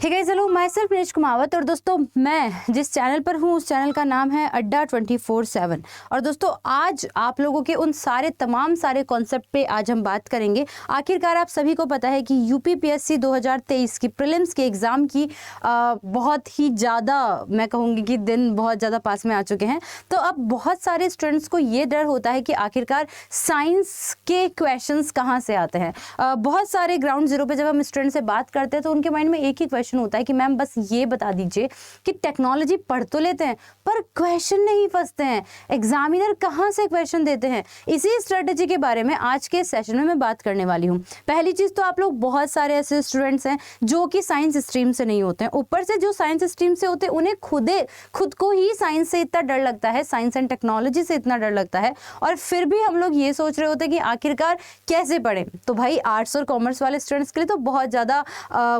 ठीक है, चलो माई सेल्फ नीरज कुमावत। और दोस्तों मैं जिस चैनल पर हूँ उस चैनल का नाम है अड्डा 24/7। और दोस्तों आज आप लोगों के उन तमाम सारे कॉन्सेप्ट पे आज हम बात करेंगे। आखिरकार आप सभी को पता है कि यूपीपीएससी 2023 की प्रीलिम्स के एग्ज़ाम की बहुत ही ज़्यादा, मैं कहूँगी कि दिन बहुत ज़्यादा पास में आ चुके हैं। तो अब बहुत सारे स्टूडेंट्स को ये डर होता है कि आखिरकार साइंस के क्वेश्चंस कहाँ से आते हैं। बहुत सारे ग्राउंड जीरो पे जब हम स्टूडेंट से बात करते हैं तो उनके माइंड में एक ही क्वेश्चन होता है कि मैम बस ये बता दीजिए कि टेक्नोलॉजी पढ़ तो लेते हैं पर क्वेश्चन नहीं फंसते हैं, एग्जामिनर कहाँ से क्वेश्चन देते हैं। इसी स्ट्रेटेजी के बारे में आज के सेशन में मैं बात करने वाली हूँ। पहली चीज़ तो आप लोग बहुत सारे ऐसे स्टूडेंट्स हैं जो कि साइंस स्ट्रीम से नहीं होते हैं, ऊपर से जो साइंस स्ट्रीम से होते हैं उन्हें खुद को ही साइंस से इतना डर लगता है, साइंस एंड टेक्नोलॉजी से इतना डर लगता है, और फिर भी हम लोग ये सोच रहे होते हैं कि आखिरकार कैसे पढ़ें। तो भाई आर्ट्स और कॉमर्स वाले स्टूडेंट्स के लिए तो बहुत ज़्यादा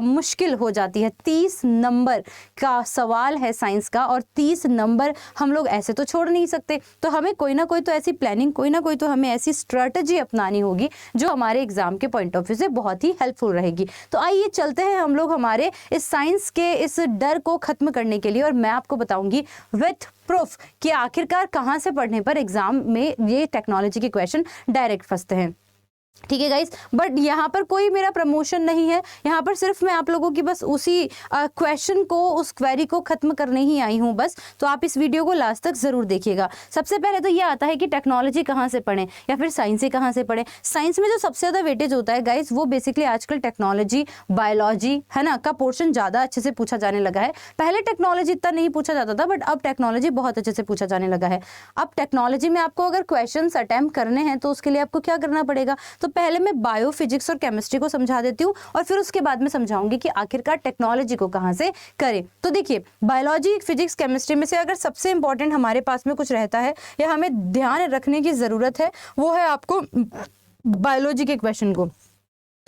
मुश्किल हो जाती है। 30 नंबर का सवाल है साइंस का और 30 नंबर हम लोग ऐसे तो छोड़ नहीं सकते। तो हमें कोई ना कोई तो ऐसी प्लानिंग, कोई ना कोई तो हमें ऐसी स्ट्रेटजी अपनानी होगी जो हमारे एग्जाम के पॉइंट ऑफ व्यू से बहुत ही हेल्पफुल रहेगी। तो आइए चलते हैं हम लोग हमारे इस साइंस के इस डर को खत्म करने के लिए, और मैं आपको बताऊंगी विथ प्रूफ कि आखिरकार कहाँ से पढ़ने पर एग्जाम में ये टेक्नोलॉजी के क्वेश्चन डायरेक्ट फंसते हैं। ठीक है गाइस, बट यहाँ पर कोई मेरा प्रमोशन नहीं है, यहाँ पर सिर्फ मैं आप लोगों की बस उसी क्वेश्चन को, उस क्वेरी को खत्म करने ही आई हूँ बस। तो आप इस वीडियो को लास्ट तक जरूर देखिएगा। सबसे पहले तो ये आता है कि टेक्नोलॉजी कहाँ से पढ़ें या फिर साइंस से कहाँ से पढ़ें। साइंस में जो सबसे ज़्यादा वेटेज होता है गाइस वो बेसिकली आजकल टेक्नोलॉजी, बायोलॉजी है ना का पोर्शन ज़्यादा अच्छे से पूछा जाने लगा है। पहले टेक्नोलॉजी इतना नहीं पूछा जाता था, बट अब टेक्नोलॉजी बहुत अच्छे से पूछा जाने लगा है। अब टेक्नोलॉजी में आपको अगर क्वेश्चन अटेम्प्ट करने हैं तो उसके लिए आपको क्या करना पड़ेगा। तो पहले मैं बायो, फिजिक्स और केमिस्ट्री को समझा देती हूँ और फिर उसके बाद में समझाऊंगी कि आखिरकार टेक्नोलॉजी को कहाँ से करें। तो देखिए, बायोलॉजी, फिजिक्स, केमिस्ट्री में से अगर सबसे इंपॉर्टेंट हमारे पास में कुछ रहता है या हमें ध्यान रखने की जरूरत है वो है आपको बायोलॉजी के क्वेश्चन को।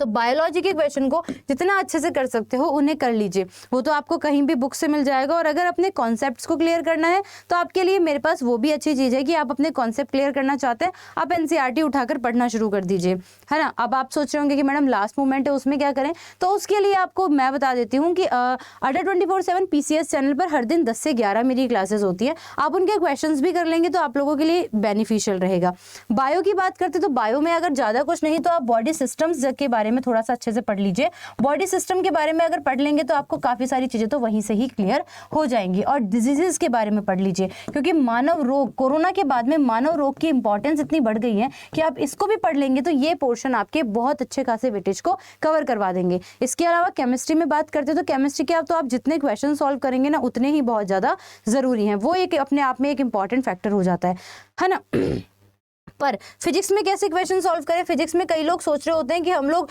तो बायोलॉजी के क्वेश्चन को जितना अच्छे से कर सकते हो उन्हें कर लीजिए, वो तो आपको कहीं भी बुक से मिल जाएगा। और अगर अपने कॉन्सेप्ट्स को क्लियर करना है तो आपके लिए मेरे पास वो भी अच्छी चीज़ है कि आप अपने कॉन्सेप्ट क्लियर करना चाहते हैं, आप एनसीईआरटी उठाकर पढ़ना शुरू कर दीजिए, है ना। अब आप सोच रहे होंगे कि मैडम लास्ट मोमेंट है उसमें क्या करें, तो उसके लिए आपको मैं बता देती हूँ कि अड्डा 24/7 पीसीएस चैनल पर हर दिन 10 से 11 मेरी क्लासेस होती है। आप उनके क्वेश्चन भी कर लेंगे तो आप लोगों के लिए बेनिफिशियल रहेगा। बायो की बात करते तो बायो में अगर ज़्यादा कुछ नहीं तो आप बॉडी सिस्टम्स के बारे में थोड़ा सा अच्छे से पढ़ लीजिए। बॉडी सिस्टम के बारे में अगर पढ़ लेंगे तो आपको काफी सारी चीजें तो वहीं से ही क्लियर हो जाएंगी। और डिजीजेस के बारे में पढ़ लीजिए, क्योंकि मानव रोग, कोरोना के बाद में मानव रोग की इंपॉर्टेंस इतनी बढ़ गई है कि आप इसको भी पढ़ लेंगे तो ये पोर्शन आपके बहुत अच्छे खासे वेटेज को कवर करवा देंगे। इसके अलावा केमिस्ट्री में बात करते तो केमिस्ट्री के आप जितने क्वेश्चन सॉल्व करेंगे ना उतने ही बहुत ज्यादा जरूरी हैं, वो एक अपने आप में एक इंपॉर्टेंट फैक्टर हो जाता है ना। पर फिजिक्स में कैसे क्वेश्चन सॉल्व करें। फिजिक्स में कई लोग सोच रहे होते हैं कि हम लोग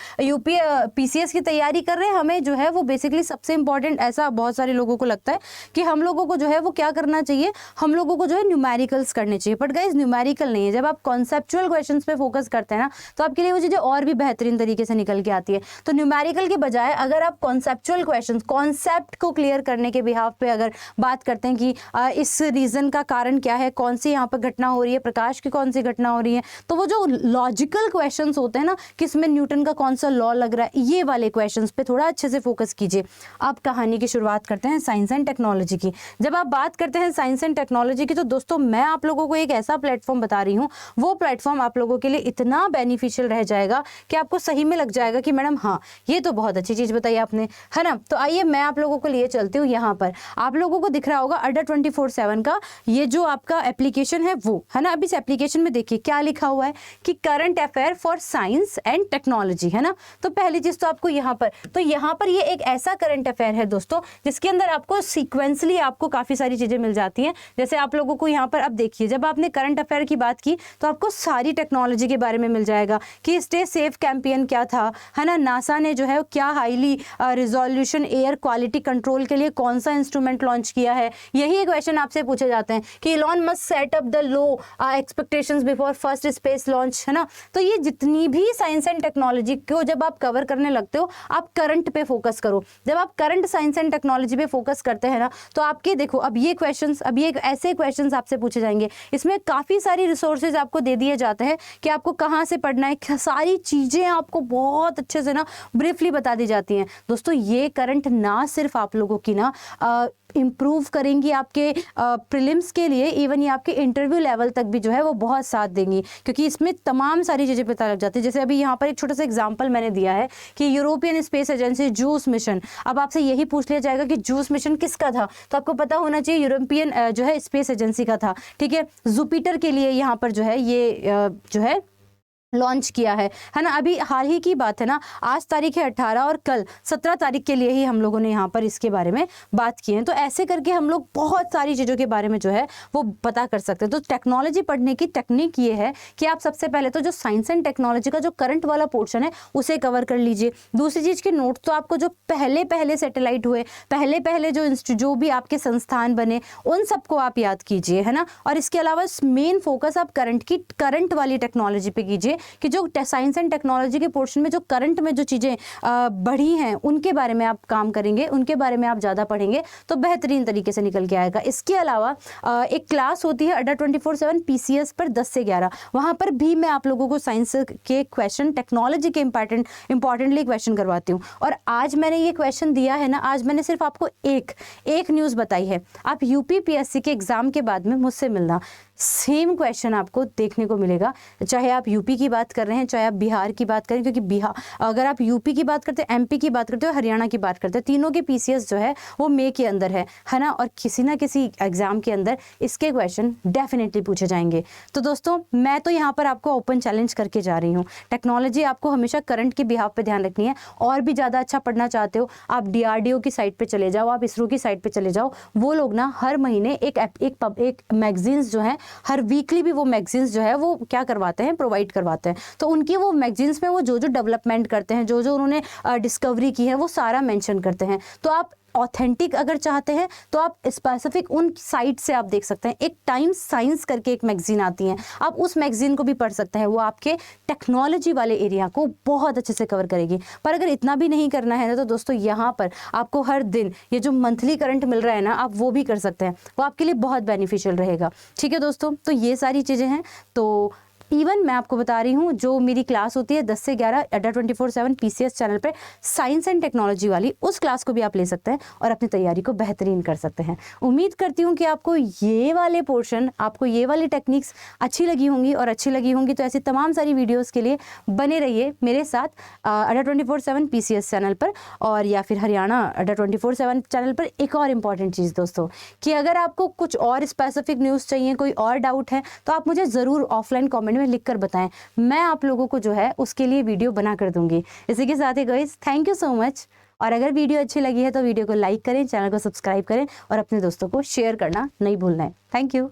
पीसीएस की तैयारी कर रहे हैं, हमें जो है वो बेसिकली सबसे इंपॉर्टेंट, ऐसा बहुत सारे लोगों को लगता है कि हम लोगों को जो है वो क्या करना चाहिए, हम लोगों को जो है न्यूमेरिकल्स करने चाहिए। बट गाइस न्यूमेरिकल नहीं है, जब आप कॉन्सेप्चुअल क्वेश्चंस पे फोकस करते हैं ना तो आपके लिए वो चीज़ें और भी बेहतरीन तरीके से निकल के आती है। तो न्यूमेरिकल के बजाय अगर आप कॉन्सेप्चुअल क्वेश्चन, कॉन्सेप्ट को क्लियर करने के बिहाफ पे अगर बात करते हैं कि इस रीजन का कारण क्या है, कौन सी यहाँ पर घटना हो रही है, प्रकाश की कौन सी घटना हो रही है, तो वो जो लॉजिकल क्वेश्चंस होते हैं ना, किसमें न्यूटन का कौन सा लॉ लग रहा है, ये वाले क्वेश्चंस पे थोड़ा अच्छे से फोकस कीजिए। अब कहानी की शुरुआत करते हैं साइंस एंड टेक्नोलॉजी की। जब आप बात करते हैं साइंस एंड टेक्नोलॉजी की तो दोस्तों मैं आप लोगों को एक ऐसा प्लेटफॉर्म बता रही हूँ, वो प्लेटफॉर्म आप लोगों के लिए इतना बेनिफिशियल रह जाएगा कि आपको सही में लग जाएगा कि मैडम हाँ ये तो बहुत अच्छी चीज बताई आपने, है ना। तो आइए मैं आप लोगों को लिए चलती हूँ। यहाँ पर आप लोगों को दिख रहा होगा अड्डा 24/7 का ये जो आपका एप्लीकेशन है वो, है ना। अब इस एप्लीकेशन में देखिए क्या लिखा हुआ है कि current affair for science and technology, है ना। तो पहली चीज तो आपको यहाँ पर ये एक ऐसा करंट अफेयर है दोस्तों जिसके अंदर आपको सीक्वेंसली आपको काफी सारी चीजें मिल जाती हैं। जैसे आप लोगों को यहाँ पर अब देखिए, जब आपने करंट अफेयर की बात की तो आपको सारी टेक्नोलॉजी के बारे में मिल जाएगा कि स्टे सेफ कैंपेन क्या था, है ना। नासा ने जो है क्या highly resolution air quality control के लिए कौन सा इंस्ट्रूमेंट लॉन्च किया है। यही क्वेश्चन आपसे पूछे जाते हैं कि Elon Musk set up the low expectations before first space launch, है ना। तो ये जितनी भी साइंस एंड टेक्नोलॉजी को जब आप कवर करने लगते हो, आप करंट पे फोकस करो। जब आप करंट साइंस एंड टेक्नोलॉजी पे फोकस करते हैं ना, तो आपके देखो अब ये क्वेश्चंस, अब ये ऐसे क्वेश्चंस आपसे पूछे जाएंगे। इसमें काफ़ी सारी रिसोर्सेज आपको दे दिए जाते हैं कि आपको कहाँ से पढ़ना है, सारी चीज़ें आपको बहुत अच्छे से ना ब्रीफली बता दी जाती हैं। दोस्तों ये करंट ना सिर्फ आप लोगों की ना इम्प्रूव करेंगी आपके प्रीलिम्स के लिए, इवन ये आपके इंटरव्यू लेवल तक भी जो है वो बहुत साथ देंगी, क्योंकि इसमें तमाम सारी चीज़ें पता लग जाती है। जैसे अभी यहाँ पर एक छोटा सा एग्जांपल मैंने दिया है कि European space agency juice mission, अब आपसे यही पूछ लिया जाएगा कि जूस मिशन किसका था, तो आपको पता होना चाहिए यूरोपियन जो है स्पेस एजेंसी का था, ठीक है। जुपिटर के लिए यहाँ पर जो है ये जो है लॉन्च किया है ना। अभी हाल ही की बात है ना, आज तारीख है 18 और कल 17 तारीख के लिए ही हम लोगों ने यहाँ पर इसके बारे में बात की है। तो ऐसे करके हम लोग बहुत सारी चीज़ों के बारे में जो है वो पता कर सकते हैं। तो टेक्नोलॉजी पढ़ने की टेक्निक ये है कि आप सबसे पहले तो जो साइंस एंड टेक्नोलॉजी का जो करंट वाला पोर्शन है उसे कवर कर लीजिए। दूसरी चीज़ के नोट्स तो आपको जो पहले सैटेलाइट हुए, पहले जो भी आपके संस्थान बने, उन सबको आप याद कीजिए, है ना। और इसके अलावा मेन फोकस आप करंट वाली टेक्नोलॉजी पे कीजिए कि जो साइंस एंड टेक्नोलॉजी के पोर्शन में जो करंट में जो चीज़ें बढ़ी हैं उनके बारे में आप काम करेंगे, उनके बारे में आप ज़्यादा पढ़ेंगे तो बेहतरीन तरीके से निकल के आएगा। इसके अलावा एक क्लास होती है अड्डा 24/7 PCS पर 10 से 11, वहाँ पर भी मैं आप लोगों को साइंस के क्वेश्चन, टेक्नोलॉजी के इंपॉर्टेंटली क्वेश्चन करवाती हूँ। और आज मैंने ये क्वेश्चन दिया है ना, आज मैंने सिर्फ आपको एक न्यूज़ बताई है। आप UPPSC के एग्ज़ाम के बाद में मुझसे मिलना, सेम क्वेश्चन आपको देखने को मिलेगा, चाहे आप यूपी की बात कर रहे हैं, चाहे आप बिहार की बात करें, क्योंकि अगर आप यूपी की बात करते हैं, MP की बात करते हो, हरियाणा की बात करते हैं, तीनों के PCS जो है वो मई के अंदर है ना। और किसी ना किसी एग्जाम के अंदर इसके क्वेश्चन डेफिनेटली पूछे जाएंगे। तो दोस्तों मैं तो यहाँ पर आपको ओपन चैलेंज करके जा रही हूँ। टेक्नोलॉजी आपको हमेशा करंट के बिहाव पे ध्यान रखनी है। और भी ज़्यादा अच्छा पढ़ना चाहते हो, आप DRDO की साइट पर चले जाओ, आप इसरो की साइट पर चले जाओ। वो लोग ना हर महीने एक मैगजीन्स जो है, हर वीकली भी वो मैगजीन्स जो है वो क्या करवाते हैं, प्रोवाइड करवाते हैं। तो उनकी वो मैगजीन्स में वो जो डेवलपमेंट करते हैं, जो उन्होंने डिस्कवरी की है, वो सारा मेंशन करते हैं। तो आप ऑथेंटिक अगर चाहते हैं तो आप स्पेसिफिक उन साइट से आप देख सकते हैं। एक टाइम साइंस करके एक मैगजीन आती है, आप उस मैगजीन को भी पढ़ सकते हैं। वो आपके टेक्नोलॉजी वाले एरिया को बहुत अच्छे से कवर करेगी। पर अगर इतना भी नहीं करना है ना, तो दोस्तों यहाँ पर आपको हर दिन ये जो मंथली करंट मिल रहा है ना, आप वो भी कर सकते हैं। वो आपके लिए बहुत बेनिफिशियल रहेगा। ठीक है दोस्तों, तो ये सारी चीज़ें हैं। तो इवन मैं आपको बता रही हूँ, जो मेरी क्लास होती है 10 से 11 अड्डा 24/7 PCS चैनल पर साइंस एंड टेक्नोलॉजी वाली, उस क्लास को भी आप ले सकते हैं और अपनी तैयारी को बेहतरीन कर सकते हैं। उम्मीद करती हूँ कि आपको ये वाले पोर्शन, आपको ये वाली टेक्निक्स अच्छी लगी होंगी। और अच्छी लगी होंगी तो ऐसी तमाम सारी वीडियोज़ के लिए बने रहिए मेरे साथ अड्डा 24/7 PCS चैनल पर, और या फिर हरियाणा अड्डा 24/7 चैनल पर। एक और इम्पॉर्टेंट चीज़ दोस्तों, कि अगर आपको कुछ और स्पेसिफिक न्यूज़ चाहिए, कोई और डाउट है, तो आप मुझे ज़रूर ऑफलाइन कमेंट में लिखकर बताएं। मैं आप लोगों को जो है उसके लिए वीडियो बना कर दूंगी। इसी के साथ ही guys, thank you so much. और अगर वीडियो अच्छी लगी है तो वीडियो को लाइक करें, चैनल को सब्सक्राइब करें और अपने दोस्तों को शेयर करना नहीं भूलना है। Thank you.